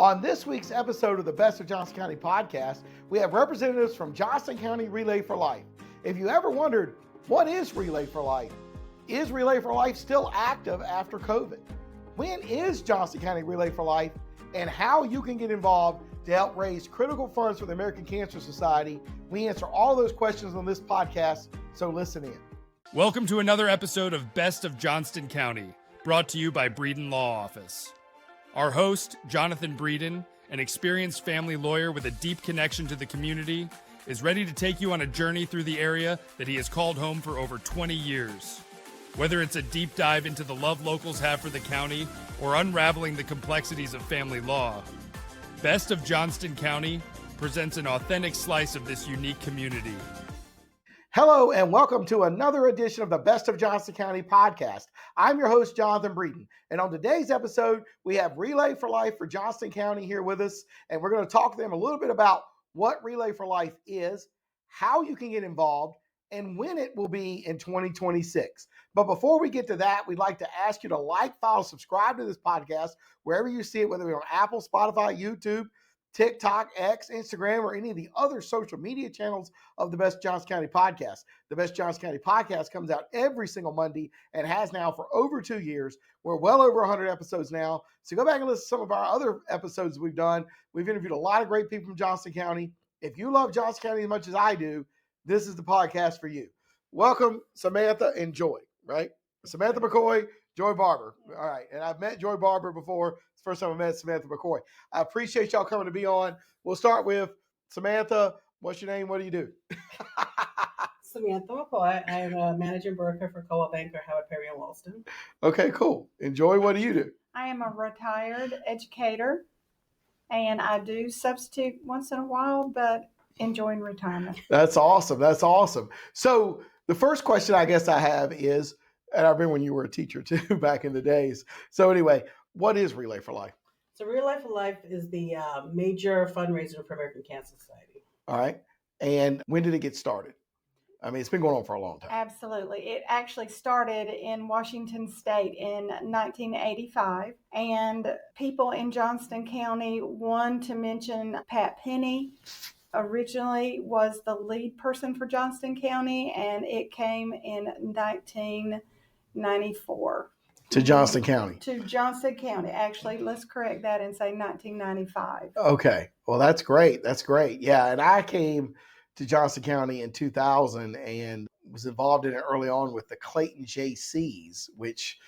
On this week's episode of the Best of Johnston County podcast, we have representatives from Johnston County Relay for Life. If you ever wondered, what is Relay for Life? Is Relay for Life still active after COVID? When is Johnston County Relay for Life, and how you can get involved to help raise critical funds for the American Cancer Society? We answer all those questions on this podcast, so listen in. Welcome to another episode of Best of Johnston County, brought to you by Breeden Law Office. Our host, Jonathan Breeden, an experienced family lawyer with a deep connection to the community, is ready to take you on a journey through the area that he has called home for over 20 years. Whether it's a deep dive into the love locals have for the county or unraveling the complexities of family law, Best of Johnston County presents an authentic slice of this unique community. Hello and welcome to another edition of the Best of Johnston County podcast. I'm your host, Jonathan Breeden, and on today's episode, we have Relay for Life for Johnston County here with us, and we're going to talk to them a little bit about what Relay for Life is, how you can get involved, and when it will be in 2026. But before we get to that, we'd like to ask you to like, follow, subscribe to this podcast wherever you see it, whether it's on Apple, Spotify, YouTube, TikTok, X, Instagram, or any of the other social media channels of the Best Johnston County podcast. The Best Johnston County podcast comes out every single Monday and has now for over 2 years. We're well over 100 episodes now. So go back and listen to some of our other episodes we've done. We've interviewed a lot of great people from Johnston County. If you love Johnston County as much as I do, this is the podcast for you. Welcome, Samantha and Joy, right? Samantha McCoy, Joy Barber. All right. And I've met Joy Barber before. It's the first time I met Samantha McCoy. I appreciate y'all coming to be on. We'll start with Samantha. What's your name? What do you do? Samantha McCoy. I am a managing broker for Co-op Banker, Howard Perry and Walston. Okay, cool. And Joy, what do you do? I am a retired educator, and I do substitute once in a while, but enjoying retirement. That's awesome. That's awesome. So the first question I guess I have is, and I remember when you were a teacher too back in the days. So anyway, what is Relay for Life? So Relay for Life is the major fundraiser for American Cancer Society. All right. And when did it get started? I mean, it's been going on for a long time. Absolutely. It actually started in Washington State in 1985. And people in Johnston County, one to mention Pat Penny, originally was the lead person for Johnston County, and it came in 1994. To Johnston County. To Johnston County. Actually, let's correct that and say 1995. Okay. Well, that's great. That's great. Yeah. And I came to Johnston County in 2000 and was involved in it early on with the Clayton JCs, which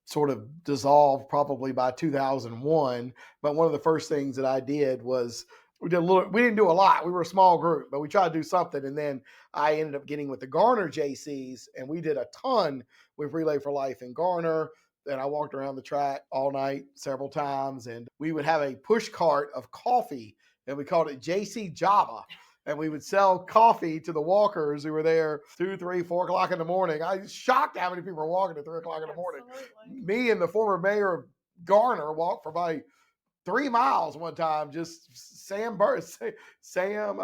sort of dissolved probably by 2001. But one of the first things that I did was we didn't do a lot. We were a small group, but we tried to do something. And then I ended up getting with the Garner JCs, and we did a ton with Relay for Life in Garner. And I walked around the track all night several times, and we would have a push cart of coffee, and we called it JC Java. And we would sell coffee to the walkers who were there 2, 3, 4 o'clock in the morning. I was shocked how many people were walking at 3 o'clock in the morning. Absolutely. Me and the former mayor of Garner walked for about 3 miles one time. Just Sam, I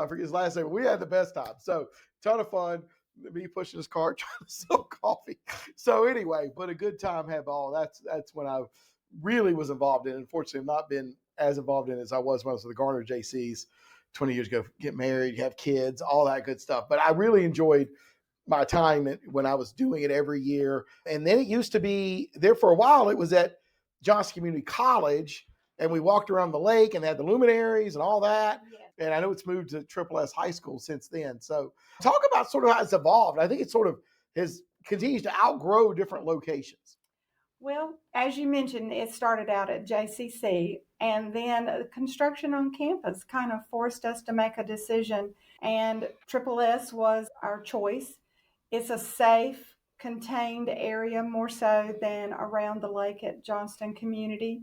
forget his last name. We had the best time. So ton of fun. Me pushing his cart trying to sell coffee. So anyway, but a good time had all. That's when I really was involved in it. Unfortunately, I've not been as involved in it as I was when I was with the Garner JCs 20 years ago. Get married, have kids, all that good stuff. But I really enjoyed my time when I was doing it every year. And then it used to be there for a while. It was at Johnston Community College, and we walked around the lake and they had the luminaries and all that. Yes. And I know it's moved to Triple S High School since then. So talk about sort of how it's evolved. I think it sort of continues to outgrow different locations. Well, as you mentioned, it started out at JCC, and then construction on campus kind of forced us to make a decision, and Triple S was our choice. It's a safe, contained area, more so than around the lake at Johnston Community.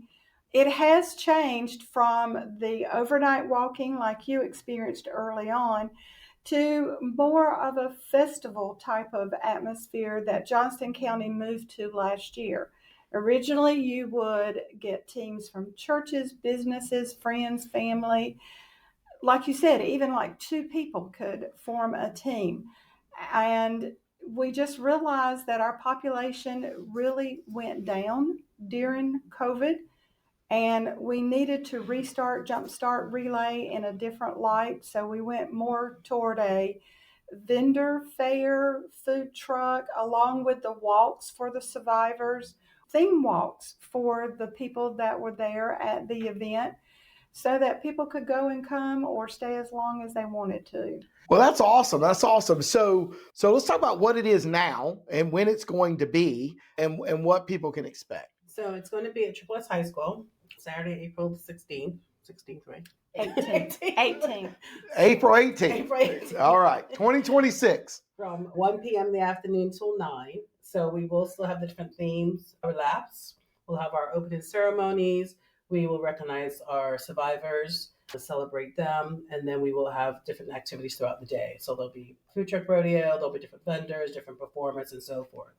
It has changed from the overnight walking like you experienced early on to more of a festival type of atmosphere that Johnston County moved to last year. Originally, you would get teams from churches, businesses, friends, family. Like you said, even like 2 people could form a team. And we just realized that our population really went down during COVID. And we needed to jumpstart Relay in a different light. So we went more toward a vendor fair, food truck, along with the walks for the survivors, theme walks for the people that were there at the event, so that people could go and come or stay as long as they wanted to. Well, that's awesome. That's awesome. So let's talk about what it is now and when it's going to be and what people can expect. So it's going to be at Triple S High School, Saturday, April 16th. 16th, right? 18th. April 18th. April 18th. All right. 2026. From 1 p.m. in the afternoon till 9. So we will still have the different themes overlaps. We'll have our opening ceremonies. We will recognize our survivors, to celebrate them, and then we will have different activities throughout the day. So there'll be food truck rodeo, there'll be different vendors, different performers, and so forth.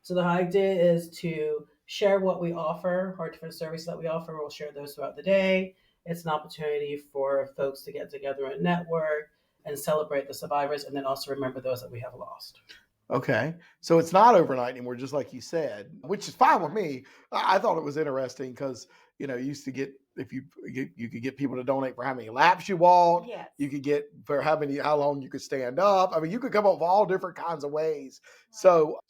So the idea is to share what we offer, our different services that we offer. We'll share those throughout the day. It's an opportunity for folks to get together and network and celebrate the survivors, and then also remember those that we have lost. Okay. So it's not overnight anymore, just like you said, which is fine with me. I thought it was interesting because, you used to get, if you could get people to donate for how many laps you walked. Yes. You could get for how long you could stand up. I mean, you could come up with all different kinds of ways. So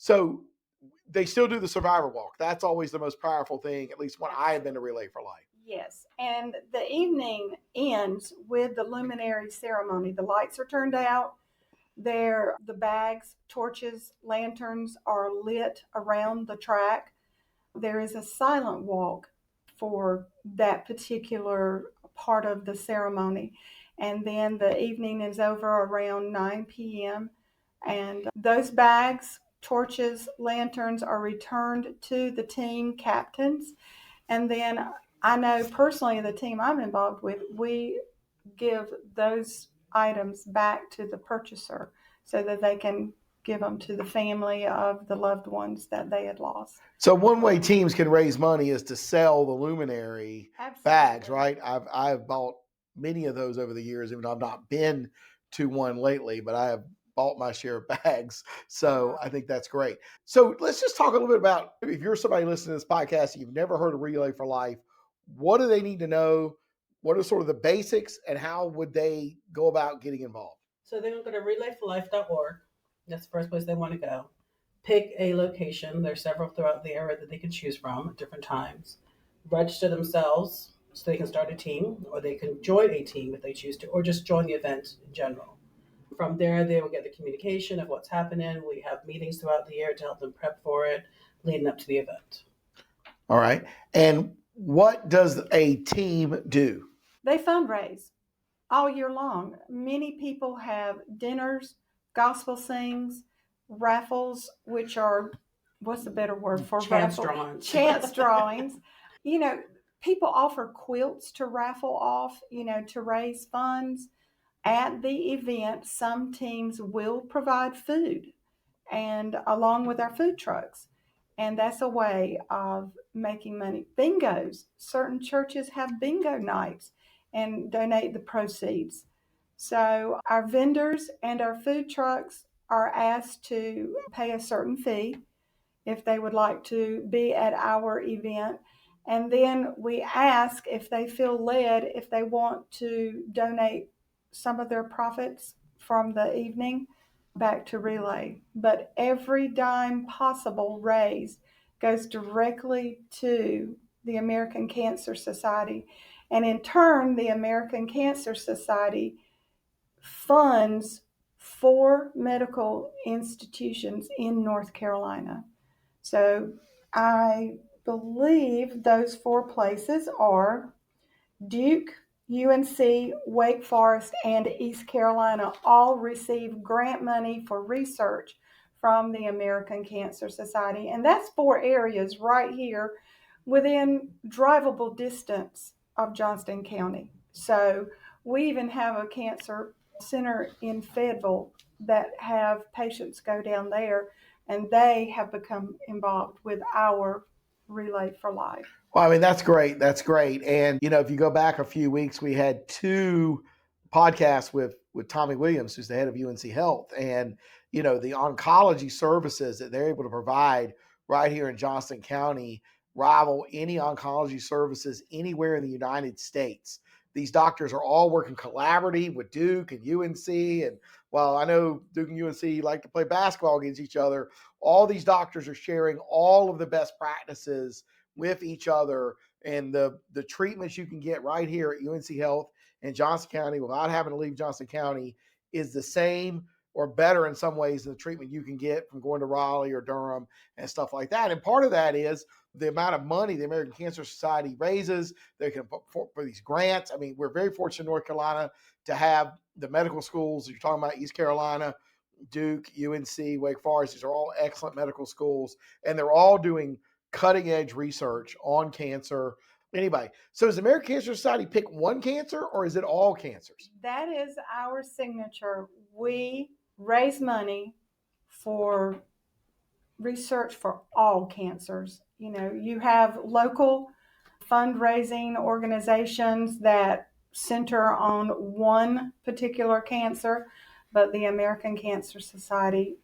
they still do the survivor walk. That's always the most powerful thing, at least when I have been to Relay for Life. Yes, and the evening ends with the luminary ceremony. The lights are turned out. The bags, torches, lanterns are lit around the track. There is a silent walk for that particular part of the ceremony. And then the evening is over around 9 p.m. And those bags, torches, lanterns are returned to the team captains. And then I know personally the team I'm involved with, we give those items back to the purchaser so that they can give them to the family of the loved ones that they had lost. So one way teams can raise money is to sell the luminary bags, right? I've bought many of those over the years, even though I've not been to one lately, but I have bought my share of bags. So I think that's great. So let's just talk a little bit about, if you're somebody listening to this podcast, and you've never heard of Relay for Life, what do they need to know? What are sort of the basics, and how would they go about getting involved? So they're going to go to relayforlife.org. That's the first place they want to go. Pick a location. There's several throughout the area that they can choose from at different times. Register themselves so they can start a team, or they can join a team if they choose to, or just join the event in general. From there, they will get the communication of what's happening. We have meetings throughout the year to help them prep for it, leading up to the event. All right. And what does a team do? They fundraise all year long. Many people have dinners, gospel sings, raffles, which are, what's the better word for Chance raffle? drawings. Chance drawings. People offer quilts to raffle off, to raise funds. At the event, some teams will provide food, and along with our food trucks. And that's a way of making money. Bingos. Certain churches have bingo nights and donate the proceeds. So our vendors and our food trucks are asked to pay a certain fee if they would like to be at our event. And then we ask if they feel led, if they want to donate some of their profits from the evening back to Relay. But every dime possible raised goes directly to the American Cancer Society. And in turn, the American Cancer Society funds 4 medical institutions in North Carolina. So I believe those 4 places are Duke, UNC, Wake Forest, and East Carolina all receive grant money for research from the American Cancer Society. And that's 4 areas right here within drivable distance of Johnston County. So we even have a cancer center in Fayetteville that have patients go down there, and they have become involved with our Relay for Life. Well, I mean, that's great. That's great. And, if you go back a few weeks, we had 2 podcasts with Tommy Williams, who's the head of UNC Health. And, the oncology services that they're able to provide right here in Johnston County rival any oncology services anywhere in the United States. These doctors are all working collaboratively with Duke and UNC. And while I know Duke and UNC like to play basketball against each other, all these doctors are sharing all of the best practices with each other. And the treatments you can get right here at UNC Health in Johnston County without having to leave Johnston County is the same or better in some ways than the treatment you can get from going to Raleigh or Durham and stuff like that. And part of that is the amount of money the American Cancer Society raises. They can for these grants. I mean, we're very fortunate in North Carolina to have the medical schools. You're talking about East Carolina, Duke, UNC, Wake Forest. These are all excellent medical schools, and they're all doing cutting edge research on cancer. Anyway, so does the American Cancer Society pick one cancer, or is it all cancers? That is our signature. We raise money for research for all cancers. You know, you have local fundraising organizations that center on one particular cancer, but the American Cancer Society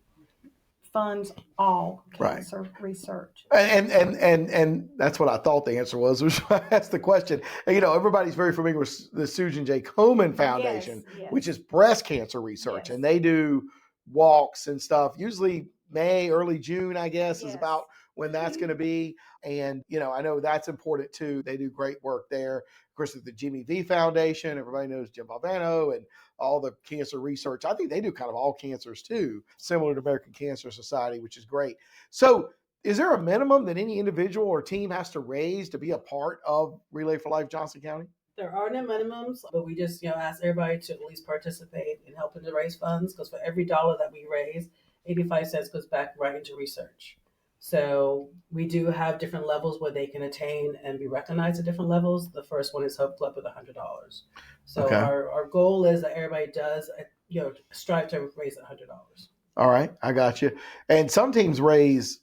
funds all cancer research. And that's what I thought the answer was why I asked the question. And, you know, everybody's very familiar with the Susan J. Komen Foundation, Yes. which is breast cancer research. Yes. And they do walks and stuff, usually May, early June, I guess, is Yes. about when that's going to be. And, you know, I know that's important too. They do great work there. Of course, the Jimmy V Foundation, everybody knows Jim Valvano and all the cancer research. I think they do kind of all cancers too, similar to American Cancer Society, which is great. So is there a minimum that any individual or team has to raise to be a part of Relay for Life Johnston County? There are no minimums, but we just, ask everybody to at least participate in helping to raise funds, because for every dollar that we raise, 85 cents goes back right into research. So we do have different levels where they can attain and be recognized at different levels. The first one is Hope Club with $100. So Okay. our goal is that everybody does, strive to raise $100. All right, I got you. And some teams raise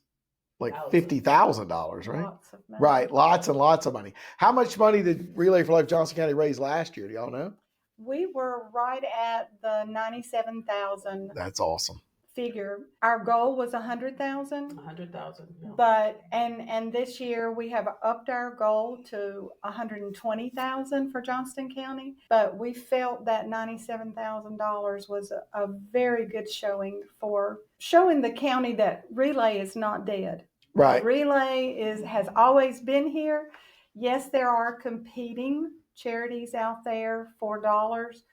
like Thousands. $50,000, right? Lots of money. Right, lots and lots of money. How much money did Relay for Life Johnston County raise last year? Do y'all know? We were right at the 97,000 That's awesome. figure. Our goal was 100,000. 100,000. But and this year we have upped our goal to 120,000 for Johnston County. But we felt that $97,000 was a very good showing for showing the county that Relay is not dead. Right. Relay has always been here. Yes, there are competing charities out there for dollars,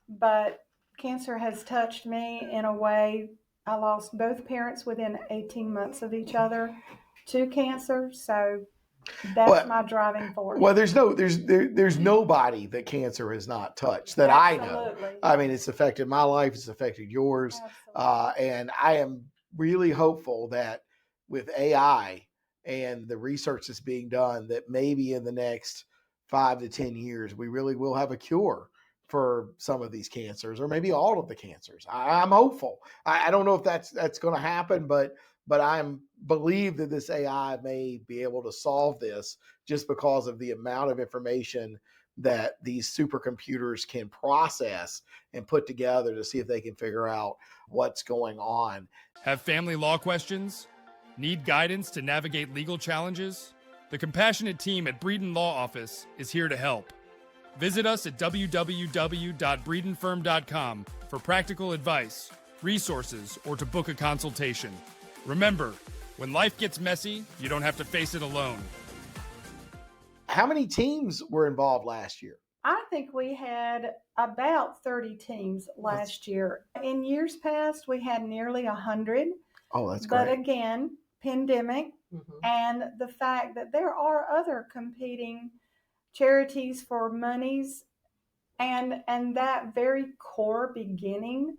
but cancer has touched me in a way. I lost both parents within 18 months of each other to cancer, so that's my driving force. Well, there's nobody that cancer has not touched that Absolutely. I know. I mean, it's affected my life, it's affected yours, and I am really hopeful that with AI and the research that's being done, that maybe in the next 5 to 10 years, we really will have a cure for some of these cancers, or maybe all of the cancers. I'm hopeful. I don't know if that's going to happen, but I believe that this AI may be able to solve this just because of the amount of information that these supercomputers can process and put together to see if they can figure out what's going on. Have family law questions? Need guidance to navigate legal challenges? The compassionate team at Breeden Law Office is here to help. Visit us at www.breedenfirm.com for practical advice, resources, or to book a consultation. Remember, when life gets messy, you don't have to face it alone. How many teams were involved last year? I think we had about 30 teams last year. In years past, we had nearly 100. Oh, that's great. But again, pandemic and the fact that there are other competing charities for monies and that very core beginning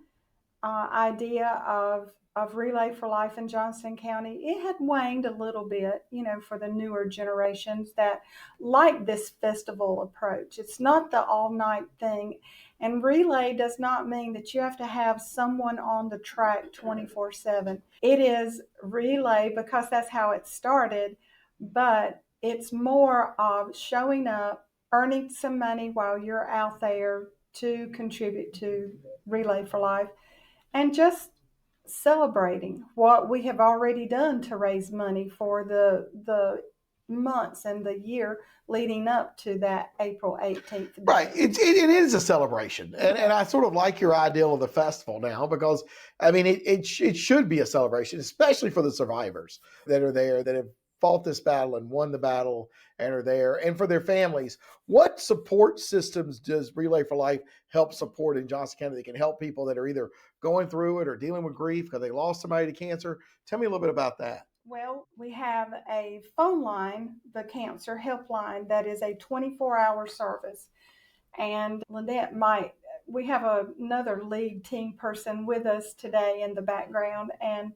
idea of Relay for Life in Johnston County, it had waned a little bit, for the newer generations that like this festival approach. It's not the all-night thing. And Relay does not mean that you have to have someone on the track 24/7. It is Relay because that's how it started, but it's more of showing up, earning some money while you're out there to contribute to Relay for Life, and just celebrating what we have already done to raise money for the months and the year leading up to that April 18th. Right. It is a celebration. And I sort of like your ideal of the festival now because, I mean, it should be a celebration, especially for the survivors that are there, that have fought this battle and won the battle and are there, and for their families. What support systems does Relay for Life help support in Johnston County that can help people that are either going through it or dealing with grief because they lost somebody to cancer? Tell me a little bit about that. Well, we have a phone line, the cancer helpline, that is a 24-hour service. And Lynette we have another lead team person with us today in the background, and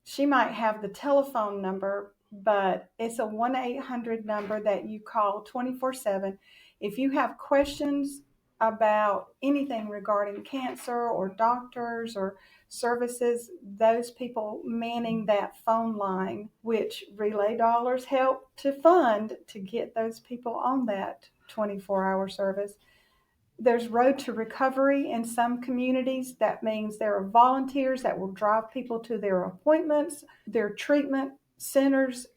she might have the telephone number, but it's a 1-800 number that you call 24/7. If you have questions about anything regarding cancer or doctors or services, those people manning that phone line, which Relay dollars help to fund to get those people on that 24-hour service. There's Road to Recovery in some communities. That means there are volunteers that will drive people to their appointments, their treatment centers.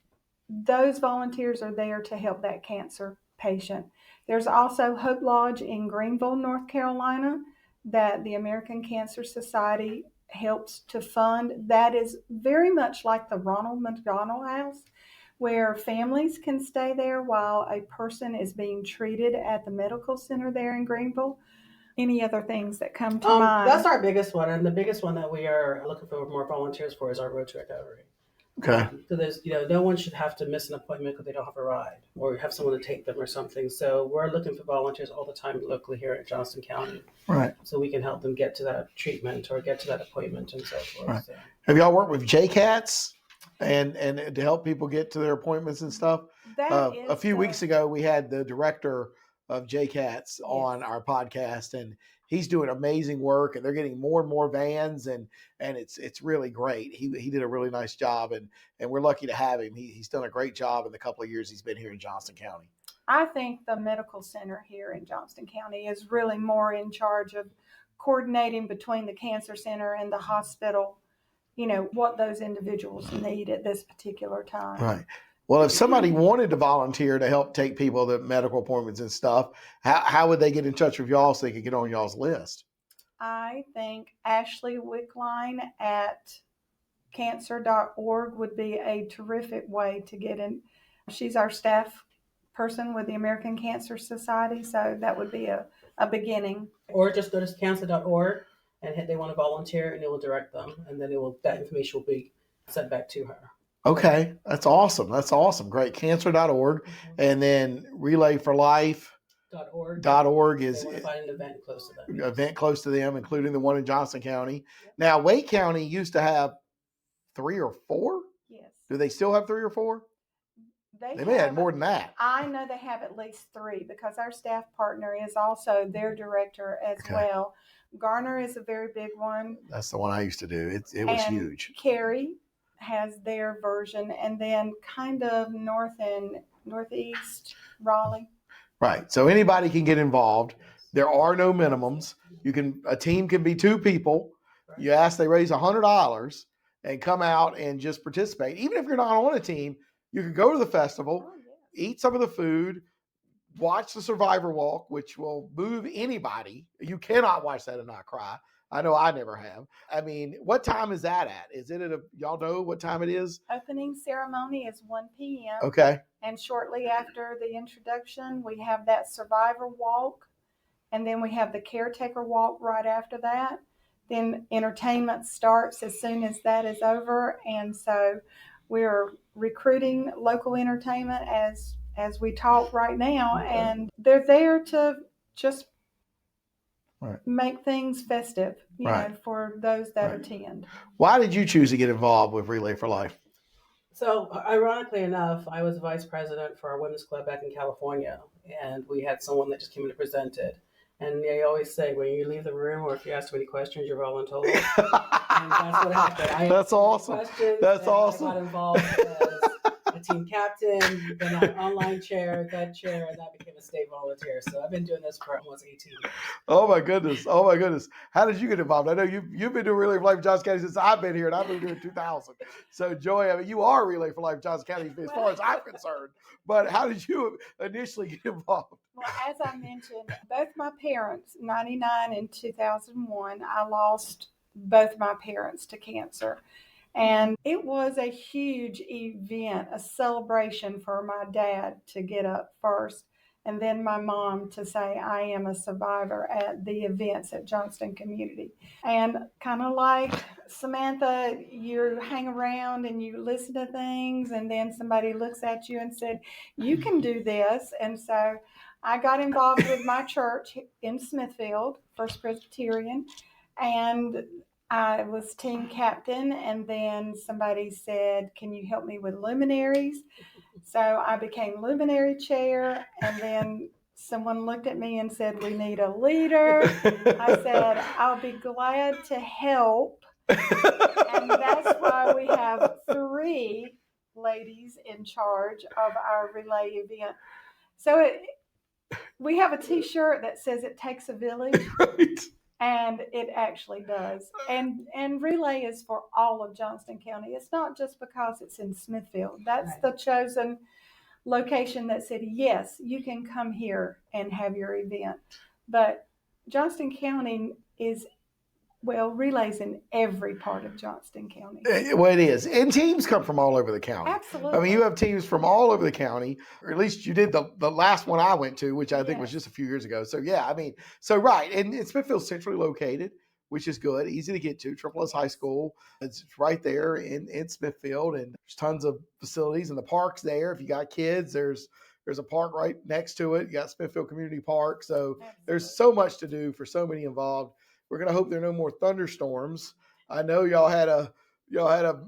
Those volunteers are there to help that cancer patient. There's also Hope Lodge in Greenville, North Carolina, that the American Cancer Society helps to fund. That is very much like the Ronald McDonald House, where families can stay there while a person is being treated at the medical center there in Greenville. Any other things that come to mind? That's our biggest one, and the biggest one that we are looking for more volunteers for is our Road to Recovery. Okay. So there's, no one should have to miss an appointment because they don't have a ride or have someone to take them or something. So we're looking for volunteers all the time locally here in Johnston County. Right. So we can help them get to that treatment or get to that appointment and so forth. Right. So. Have y'all worked with JCATS and to help people get to their appointments and stuff? A few weeks ago, we had the director of JCATS on our podcast, and he's doing amazing work, and they're getting more and more vans, and it's really great. He did a really nice job, and we're lucky to have him. He's done a great job in the couple of years he's been here in Johnston County. I think the medical center here in Johnston County is really more in charge of coordinating between the cancer center and the hospital, what those individuals need at this particular time. Right. Well, if somebody wanted to volunteer to help take people to medical appointments and stuff, how would they get in touch with y'all so they could get on y'all's list? I think Ashley Wickline at cancer.org would be a terrific way to get in. She's our staff person with the American Cancer Society, so that would be a beginning. Or just go to cancer.org and hit they want to volunteer, and it will direct them, and then that information will be sent back to her. Okay, that's awesome. That's awesome. Great. Cancer.org, and then relayforlife.org is find an event close to them. Event close to them, including the one in Johnston County. Yep. Now, Wake County used to have 3 or 4. Yes. Do they still have 3 or 4? They may have more than that. I know they have at least 3 because our staff partner is also their director as well. Garner is a very big one. That's the one I used to do. It was huge. Cary has their version, and then kind of north and northeast Raleigh. Right. So anybody can get involved. There are no minimums. A team can be 2 people. You ask, they raise $100 and come out and just participate. Even if you're not on a team, you can go to the festival, eat some of the food, watch the Survivor Walk, which will move anybody. You cannot watch that and not cry. I know I never have. I mean, what time is that at? Is it y'all know what time it is? Opening ceremony is 1 p.m. Okay. And shortly after the introduction, we have that Survivor Walk. And then we have the Caretaker Walk right after that. Then entertainment starts as soon as that is over. And so we're recruiting local entertainment as we talk right now. And they're there to just make things festive, you know, for those that attend. Why did you choose to get involved with Relay for Life? So, ironically enough, I was vice president for our women's club back in California, and we had someone that just came in and presented. And they always say, when you leave the room or if you ask any questions, you're voluntold. And that's what happened. That's awesome. That's awesome. I got involved because I team captain, then an online chair, that chair, and I became a state volunteer. So I've been doing this for almost 18 years. Oh my goodness. Oh my goodness. How did you get involved? I know you've been doing Relay for Life in Johnston County since I've been here, and I've been doing 2000. So Joy, I mean, you are Relay for Life in Johnston County as far as I'm concerned. But how did you initially get involved? Well, as I mentioned, both my parents, 99 and 2001, I lost both my parents to cancer. And it was a huge event, a celebration for my dad to get up first, and then my mom to say, I am a survivor at the events at Johnston Community. And kind of like Samantha, you hang around and you listen to things, and then somebody looks at you and said, you can do this. And so I got involved with my church in Smithfield, First Presbyterian, and I was team captain, and then somebody said, can you help me with luminaries? So I became luminary chair, and then someone looked at me and said, we need a leader. I said, I'll be glad to help. And that's why we have 3 ladies in charge of our relay event. So we have a t-shirt that says it takes a village. Right. And it actually does. And Relay is for all of Johnston County. It's not just because it's in Smithfield. That's Right. the chosen location that said, yes, you can come here and have your event. But Johnston County is, well, Relay's in every part of Johnston County. Well, it is. And teams come from all over the county. Absolutely. I mean, you have teams from all over the county, or at least you did the last one I went to, which I think was just a few years ago. So, yeah, I mean, so right. And Smithfield's centrally located, which is good, easy to get to. Triple S High School, it's right there in Smithfield, and there's tons of facilities, and the park's there. If you got kids, there's a park right next to it. You got Smithfield Community Park. So there's so much to do for so many involved. We're going to hope there are no more thunderstorms. I know y'all had a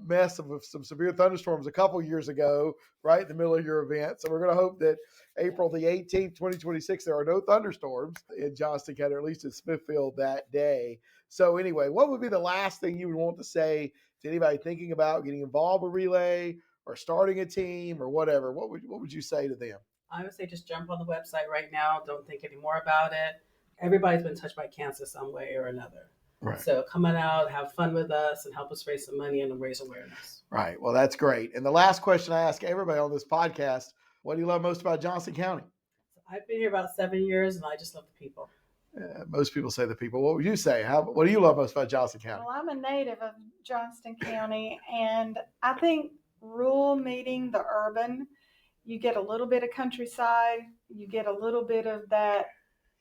mess of some severe thunderstorms a couple years ago, right in the middle of your event. So we're going to hope that April the 18th, 2026, there are no thunderstorms in Johnston County, or at least in Smithfield that day. So anyway, what would be the last thing you would want to say to anybody thinking about getting involved with Relay or starting a team or whatever? What would you say to them? I would say just jump on the website right now. Don't think any more about it. Everybody's been touched by cancer some way or another. Right. So come on out, have fun with us, and help us raise some money and raise awareness. Right. Well, that's great. And the last question I ask everybody on this podcast, what do you love most about Johnston County? I've been here about 7 years, and I just love the people. Most people say the people. What would you say? What do you love most about Johnston County? Well, I'm a native of Johnston County, and I think rural meeting the urban, you get a little bit of countryside, you get a little bit of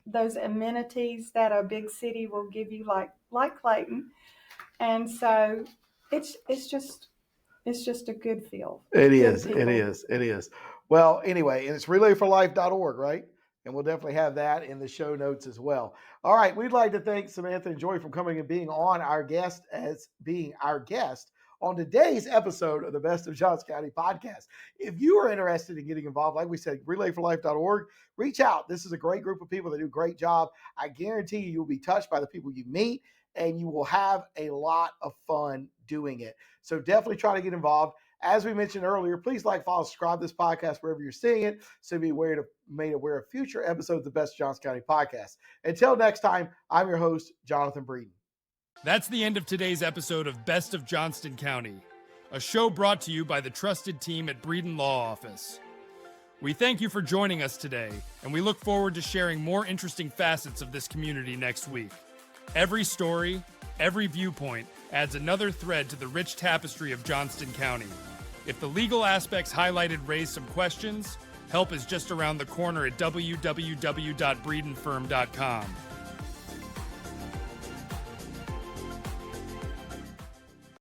those amenities that a big city will give you, like Clayton. And so it's just a good feel. It is. Well, anyway, and it's relayforlife.org, right? And we'll definitely have that in the show notes as well. All right, we'd like to thank Samantha and Joy for coming and being our guest on today's episode of the Best of Johnston County podcast. If you are interested in getting involved, like we said, relayforlife.org, reach out. This is a great group of people that do a great job. I guarantee you'll be touched by the people you meet, and you will have a lot of fun doing it. So definitely try to get involved. As we mentioned earlier, please like, follow, subscribe to this podcast wherever you're seeing it, so be made aware of future episodes of the Best of Johnston County podcast. Until next time, I'm your host, Jonathan Breeden. That's the end of today's episode of Best of Johnston County, a show brought to you by the trusted team at Breeden Law Office. We thank you for joining us today, and we look forward to sharing more interesting facets of this community next week. Every story, every viewpoint adds another thread to the rich tapestry of Johnston County. If the legal aspects highlighted raise some questions, help is just around the corner at www.breedenfirm.com.